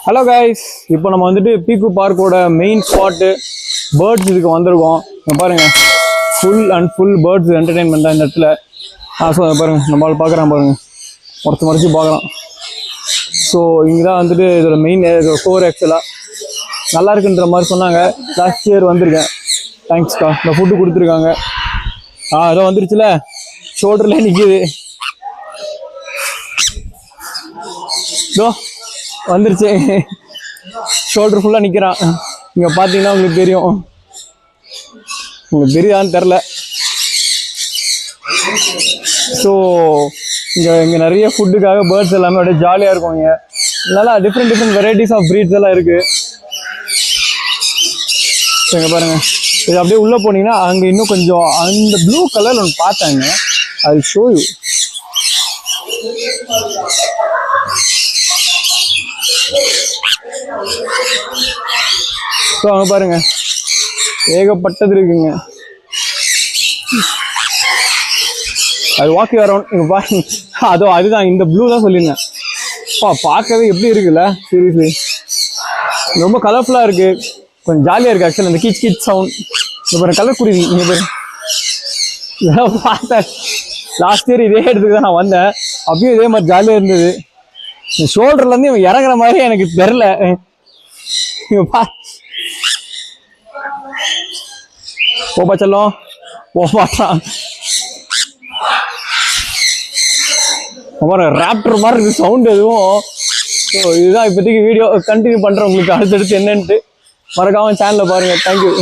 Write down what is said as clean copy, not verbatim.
Hello guys, இப்போ நம்ம வந்துட்டு பீக்கு பார்க்கோட மெயின் ஸ்பாட்டு பேர்ட்ஸ் இதுக்கு வந்திருக்கோம். பாருங்க, ஃபுல் பேர்ட்ஸ் என்டர்டெயின்மெண்ட் தான் இந்த இடத்துல. பாருங்க, நம்மளால் பார்க்குறான் பாருங்க, மறைச்சு பார்க்குறான். ஸோ இங்கே தான் வந்துட்டு இதோட மெயின் கோர் ஆக்சுவலாக நல்லா இருக்குன்ற மாதிரி சொன்னாங்க. லாஸ்ட் இயர் வந்திருக்கேன். தேங்க்ஸ்க்கா, இந்த ஃபுட்டு கொடுத்துருக்காங்க. அதோ வந்துருச்சுல, ஷோல்டர்லேயே நிற்கிது. இதோ வந்துருச்சு, ஷோல்டர் ஃபுல்லாக நிற்கிறான். இங்கே பார்த்தீங்கன்னா உங்களுக்கு தெரியும், உங்களுக்கு தெரியுதான்னு தெரில. ஸோ இங்கே நிறைய ஃபுட்டுக்காக பேர்ட்ஸ் எல்லாமே அப்படியே ஜாலியாக இருக்கும். இங்கே நல்லா டிஃப்ரெண்ட் வெரைட்டிஸ் ஆஃப் ப்ரீட்ஸ் எல்லாம் இருக்குது. ஸோ இங்கே பாருங்கள், இது அப்படியே உள்ளே போனீங்கன்னா அங்கே இன்னும் கொஞ்சம் அந்த ப்ளூ கலரில் ஒன்று பார்த்தாங்க, அது ஷோ யூ. ஸோ அங்கே பாருங்க, ஏகப்பட்டது இருக்குங்க. அது வாக்கிங் அரவுண்ட் இங்கே பாருங்க. அதுதான் இந்த ப்ளூ தான் சொல்லியிருந்தேன். பார்க்கவே எப்படி இருக்குல்ல, சீரியஸ்லி ரொம்ப கலர்ஃபுல்லாக இருக்குது, கொஞ்சம் ஜாலியாக இருக்குது. ஆக்சுவலி அந்த கீச் சவுண்ட் இங்கே பாருங்க, கலர் குருவி இங்கே பாருங்க. இதெல்லாம் பார்த்தேன் லாஸ்ட் இயர் இதே இடத்துக்கு தான் நான் வந்தேன், அப்பயும் இதே மாதிரி ஜாலியாக இருந்தது. இந்த ஷோல்டர்லேருந்து இவன் இறங்குற மாதிரி எனக்கு தெரில. போப்பா செல்லம், போப்பாட்டான். அப்புறம் ராப்டர் மாதிரி இருக்கு சவுண்ட் எதுவும். ஸோ இதுதான் இப்போதைக்கு வீடியோ கண்டினியூ பண்ணுறேன். உங்களுக்கு அடுத்தடுத்து என்னன்ட்டு மறக்காமல் சேனலில் பாருங்கள். தேங்க்யூ.